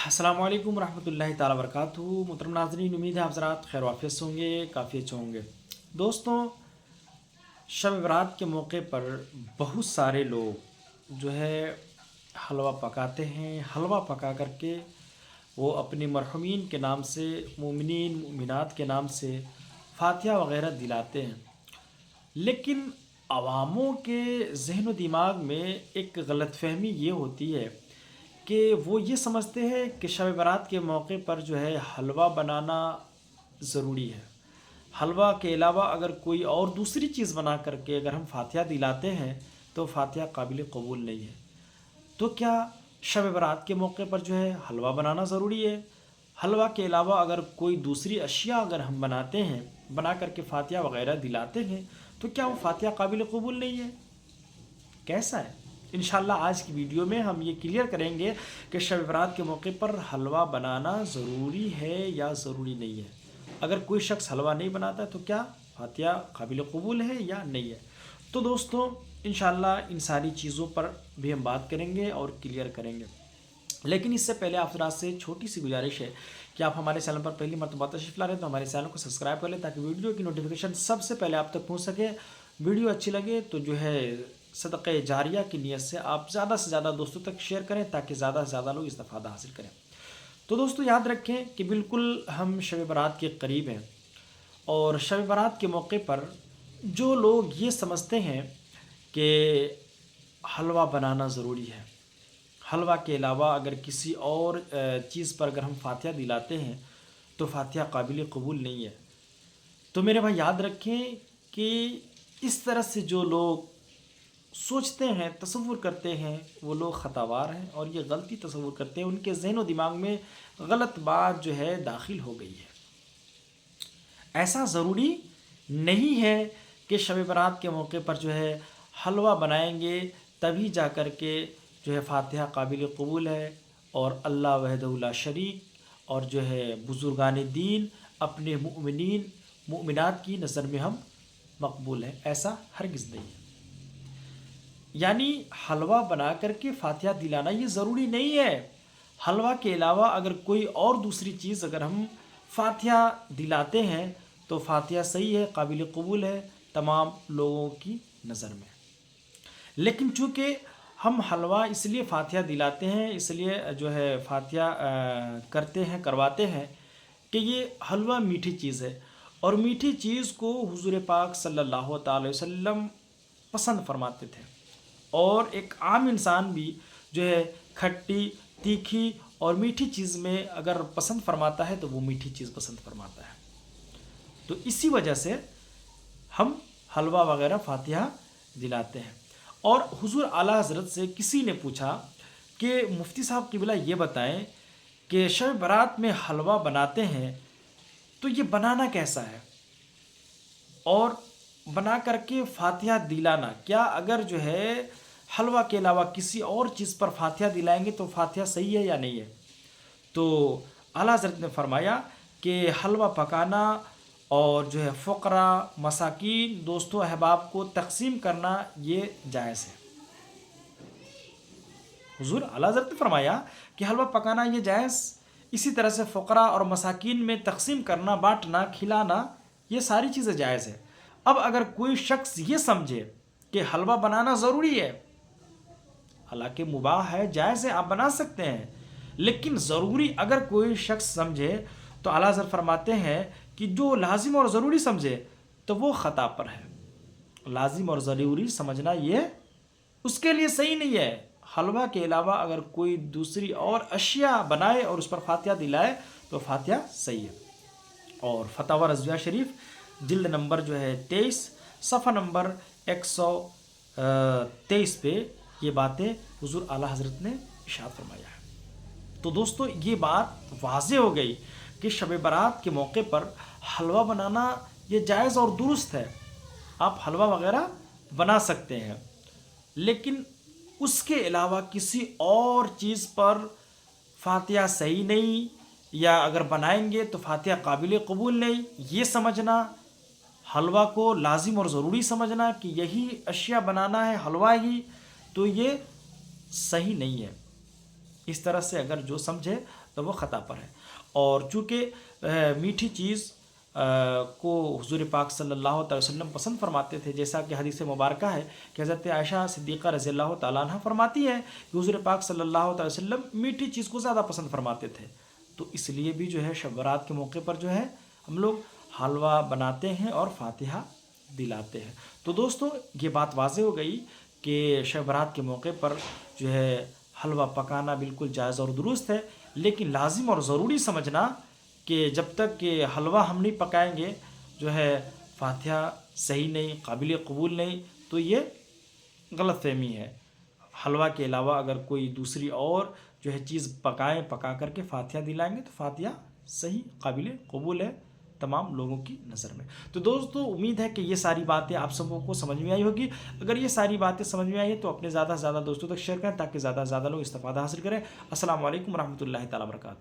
अस्सलाम वालेकुम रहमतुल्लाहि ताला वबरकातुहू। मुहतरम नाज़रीन, उम्मीद है आप ज़रात खैर वाफ़ियत से होंगे, काफ़ी अच्छे होंगे। दोस्तों, शब बरात के मौके पर बहुत सारे लोग जो है हलवा पकाते हैं। हलवा पका करके वो अपनी मरहुमीन के नाम से, मोमिनीन मोमिनात के नाम से फ़ातिहा वग़ैरह दिलाते हैं। लेकिन अवामों के ज़हन व दिमाग में एक गलतफ़हमी ये होती है कि वो ये समझते हैं कि शब बारात के मौके पर जो है हलवा बनाना ज़रूरी है। हलवा के अलावा अगर कोई और दूसरी चीज़ बना करके अगर हम फ़ातिहा दिलाते हैं तो फ़ातिहा काबिल कबूल नहीं है। तो क्या शब बारात के मौके पर जो है हलवा बनाना ज़रूरी है? हलवा के अलावा अगर कोई दूसरी अशिया अगर हम बनाते हैं, बना करके फ़ातिहा वग़ैरह दिलाते हैं, तो क्या वो फ़ातिहा काबिल कबूल नहीं है? कैसा है? इंशाल्लाह आज की वीडियो में हम ये क्लियर करेंगे कि शब बारात के मौके पर हलवा बनाना ज़रूरी है या ज़रूरी नहीं है। अगर कोई शख्स हलवा नहीं बनाता तो क्या फ़ातिहा काबिल कबूल है या नहीं है? तो दोस्तों, इंशाल्लाह इन सारी चीज़ों पर भी हम बात करेंगे और क्लियर करेंगे। लेकिन इससे पहले आप हज़रात से छोटी सी गुजारिश है कि आप हमारे चैनल पर पहली मरतबा तशरीफ़ ला रहे हैं तो हमारे चैनल को सब्सक्राइब कर लें ताकि वीडियो की नोटिफिकेशन सबसे पहले आप तक पहुंच सके। वीडियो अच्छी लगे तो जो है सदक़े जारिया की नीयत से आप ज़्यादा से ज़्यादा दोस्तों तक शेयर करें ताकि ज़्यादा से ज़्यादा लोग इस्तेफ़ादा हासिल करें। तो दोस्तों, याद रखें कि बिल्कुल हम शब बारात के करीब हैं और शब बारात के मौके पर जो लोग ये समझते हैं कि हलवा बनाना ज़रूरी है, हलवा के अलावा अगर किसी और चीज़ पर अगर हम फ़ातिहा दिलाते हैं तो फ़ातिहा काबिल कबूल नहीं है। तो मेरे भाई याद रखें कि इस तरह से जो लोग सोचते हैं, तसव्वुर करते हैं, वो लोग ख़तावार हैं और ये गलती तसव्वुर करते हैं। उनके ज़हन व दिमाग में गलत बात जो है दाखिल हो गई है। ऐसा ज़रूरी नहीं है कि शब बारात के मौके पर जो है हलवा बनाएंगे तभी जा कर के जो है फ़ातिहा काबिल कबूल है और अल्लाह वहदहू ला शरीक और जो है बुज़ुर्गान दीन अपने मुमिनीन मुमिनात की नज़र में हम मकबूल हैं। ऐसा हरगिज़ नहीं है। यानी हलवा बना करके फ़ातिहा दिलाना ये ज़रूरी नहीं है। हलवा के अलावा अगर कोई और दूसरी चीज़ अगर हम फ़ातिहा दिलाते हैं तो फ़ातिहा सही है, काबिल कबूल है तमाम लोगों की नज़र में। लेकिन चूँकि हम हलवा इसलिए फ़ातिहा दिलाते हैं, इसलिए जो है फ़ातिहा करते हैं, करवाते हैं कि ये हलवा मीठी चीज़ है और मीठी चीज़ को हुज़ूर पाक सल्लल्लाहु अलैहि वसल्लम पसंद फरमाते थे। और एक आम इंसान भी जो है खट्टी, तीखी और मीठी चीज़ में अगर पसंद फरमाता है तो वो मीठी चीज़ पसंद फरमाता है। तो इसी वजह से हम हलवा वगैरह फ़ातिहा दिलाते हैं। और हुज़ूर आला हज़रत से किसी ने पूछा कि मुफ्ती साहब क़िबला ये बताएं कि शब बारात में हलवा बनाते हैं तो ये बनाना कैसा है और बना करके फ़ातिहा दिलाना, क्या अगर जो है हलवा के अलावा किसी और चीज़ पर फ़ातिहा दिलाएंगे तो फ़ातिहा सही है या नहीं है? तो आला हज़रत ने फरमाया कि हलवा पकाना और जो है फ़ुक़रा, मसाकीन, दोस्तों अहबाब को तक़सीम करना ये जायज़ है। हुज़ूर आला हज़रत ने फरमाया कि हलवा पकाना ये जायज़, इसी तरह से फ़ुक़रा और मसाकीन में तक़सीम करना, बाँटना, खिलाना, ये सारी चीज़ें जायज़ है। अब अगर कोई शख्स ये समझे कि हलवा बनाना ज़रूरी है, हालांकि मुबाह है, जायज़ है, आप बना सकते हैं, लेकिन ज़रूरी अगर कोई शख्स समझे तो आला हज़रत फरमाते हैं कि जो लाजिम और ज़रूरी समझे तो वो ख़ता पर है। लाजिम और ज़रूरी समझना ये उसके लिए सही नहीं है। हलवा के अलावा अगर कोई दूसरी और अशिया बनाए और उस पर फ़ातिहा दिलाए तो फ़ातिहा सही है। और फतावा रज़विया शरीफ जिल्द नंबर जो है 23 सफ़ा नंबर 123 पे ये बातें हुज़ूर आला हज़रत ने इरशाद फरमाया है। तो दोस्तों, ये बात वाज़े हो गई कि शब बारात के मौके पर हलवा बनाना ये जायज़ और दुरुस्त है। आप हलवा वग़ैरह बना सकते हैं, लेकिन उसके अलावा किसी और चीज़ पर फ़ातिहा सही नहीं, या अगर बनाएंगे तो फ़ातिहा काबिल कबूल नहीं, ये समझना, हलवा को लाजिम और ज़रूरी समझना कि यही अशिया बनाना है, हलवा ही, तो ये सही नहीं है। इस तरह से अगर जो समझे تو وہ خطا پر ہے۔ اور چونکہ میٹھی چیز کو حضور پاک صلی اللہ علیہ وسلم پسند فرماتے تھے، جیسا کہ حدیث مبارکہ ہے کہ حضرت عائشہ صدیقہ رضی اللہ تعالیٰ عنہ فرماتی ہے کہ حضور پاک صلی اللہ علیہ وسلم میٹھی چیز کو زیادہ پسند فرماتے تھے، تو اس لیے بھی جو ہے شب برات کے موقع پر جو ہے ہم لوگ حلوہ بناتے ہیں اور فاتحہ دلاتے ہیں۔ تو دوستو یہ بات واضح ہو گئی کہ شب برات کے موقع پر جو ہے حلوہ پکانا بالکل جائز اور درست ہے، لیکن لازم اور ضروری سمجھنا کہ جب تک کہ حلوہ ہم نہیں پکائیں گے جو ہے فاتحہ صحیح نہیں، قابل قبول نہیں، تو یہ غلط فہمی ہے۔ حلوہ کے علاوہ اگر کوئی دوسری اور جو ہے چیز پکا کر کے فاتحہ دلائیں گے تو فاتحہ صحیح قابل قبول ہے تمام لوگوں کی نظر میں۔ تو دوستو امید ہے کہ یہ ساری باتیں آپ سبوں کو سمجھ میں آئی ہوگی۔ اگر یہ ساری باتیں سمجھ میں آئی ہیں تو اپنے زیادہ سے زیادہ دوستوں تک شیئر کریں تاکہ زیادہ سے زیادہ لوگ استفادہ حاصل کریں۔ السلام علیکم ورحمۃ اللہ تعالیٰ وبرکاتہ۔